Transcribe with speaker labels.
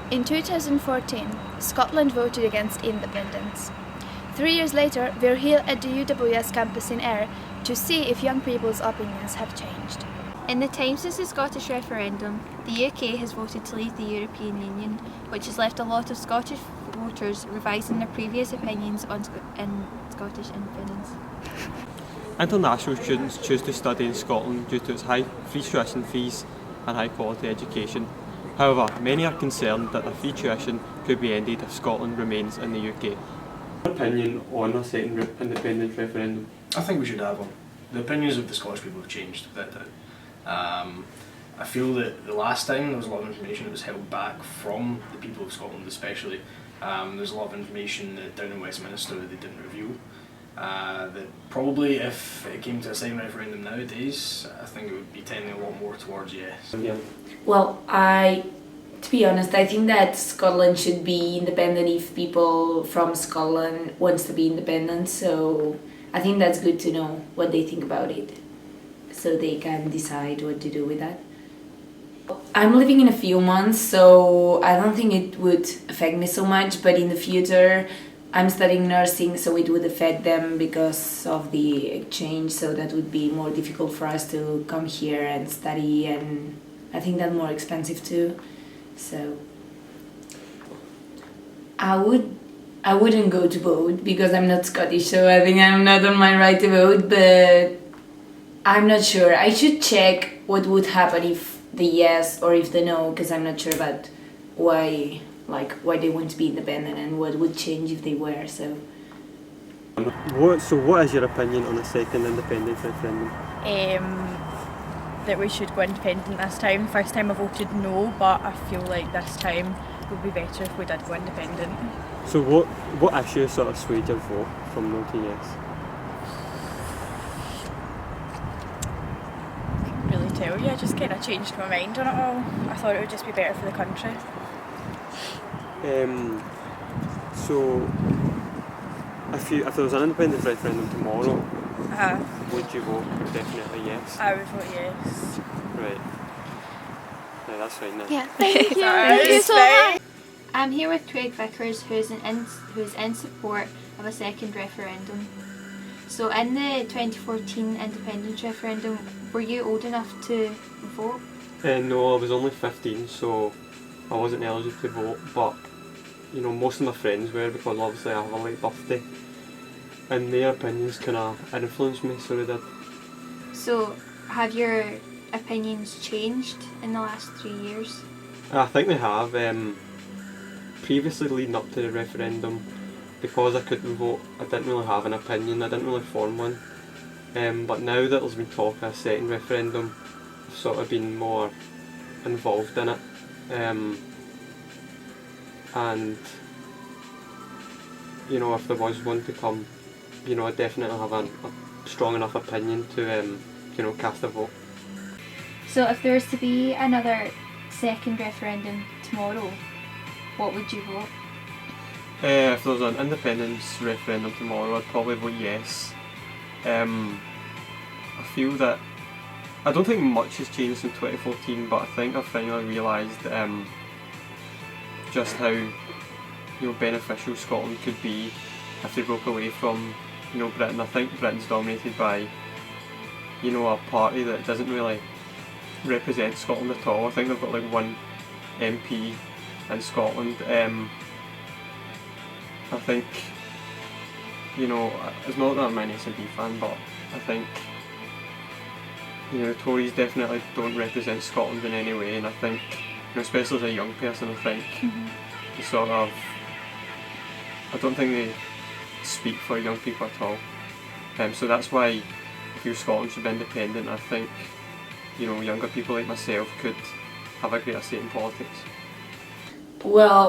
Speaker 1: In 2014, Scotland voted against independence. 3 years later, we're here at the UWS campus in Ayr to see if young people's opinions have changed.
Speaker 2: In the time since the Scottish referendum, the UK has voted to leave the European Union, which has left a lot of Scottish voters revising their previous opinions on Scottish independence.
Speaker 3: International students choose to study in Scotland due to its high free tuition fees and high quality education. However, many are concerned that the free tuition could be ended if Scotland remains in the UK. Opinion on a second independence referendum?
Speaker 4: I think we should have one. The opinions of the Scottish people have changed, without doubt. I feel that the last time there was a lot of information that was held back from the people of Scotland especially. There's a lot of information that down in Westminster that they didn't reveal. That probably if it came to a second referendum nowadays, I think it would be tending a lot more towards yes.
Speaker 3: Yeah.
Speaker 5: Well, to be honest, I think that Scotland should be independent if people from Scotland wants to be independent, so I think that's good to know what they think about it, so they can decide what to do with that. I'm living in a few months, so I don't think it would affect me so much, but in the future I'm studying nursing, so it would affect them because of the exchange, so that would be more difficult for us to come here and study, and I think that's more expensive too. So I wouldn't go to vote because I'm not Scottish, so I think I'm not on my right to vote, but I'm not sure. I should check what would happen if the yes or if the no, because I'm not sure about why they want to be independent and what would change if they were. So
Speaker 3: What is your opinion on a second independence referendum?
Speaker 6: That we should go independent this time. First time I voted no, but I feel like this time would be better if we did go independent.
Speaker 3: So what issue sort of swayed your vote from no to yes?
Speaker 6: Couldn't really tell you, I just kind of changed my mind on it all. I thought it would just be better for the country.
Speaker 3: So if there was an independence referendum tomorrow, would you vote definitely yes?
Speaker 6: I would vote yes.
Speaker 3: Right. Yeah, that's fine then.
Speaker 2: Yeah, thank you.
Speaker 1: Thank you so much.
Speaker 2: I'm here with Craig Vickers, who's in support of a second referendum. So in the 2014 independence referendum, were you old enough to vote?
Speaker 3: No, I was only 15, so I wasn't eligible to vote, but most of my friends were, because obviously I have a late birthday, and their opinions kind of influenced me, so they did.
Speaker 2: So have your opinions changed in the last 3 years?
Speaker 3: I think they have. Previously, leading up to the referendum, because I couldn't vote, I didn't really have an opinion, I didn't really form one. But now that there's been talk of a second referendum, I've sort of been more involved in it. And if there was one to come, I definitely have a strong enough opinion to cast a vote.
Speaker 2: So if there was to be another second referendum tomorrow, what would you vote?
Speaker 3: If there was an independence referendum tomorrow, I'd probably vote yes. I feel that I don't think much has changed in 2014, but I think I've finally realised just how beneficial Scotland could be if they broke away from Britain. I think Britain's dominated by a party that doesn't really represent Scotland at all. I think they've got like one MP in Scotland. I think it's not that I'm an SNP fan, but I think the Tories definitely don't represent Scotland in any way, and I think especially as a young person, I think they sort of, I don't think they speak for young people at all. So that's why I feel Scotland should be independent. I think younger people like myself could have a greater say in politics.
Speaker 5: well,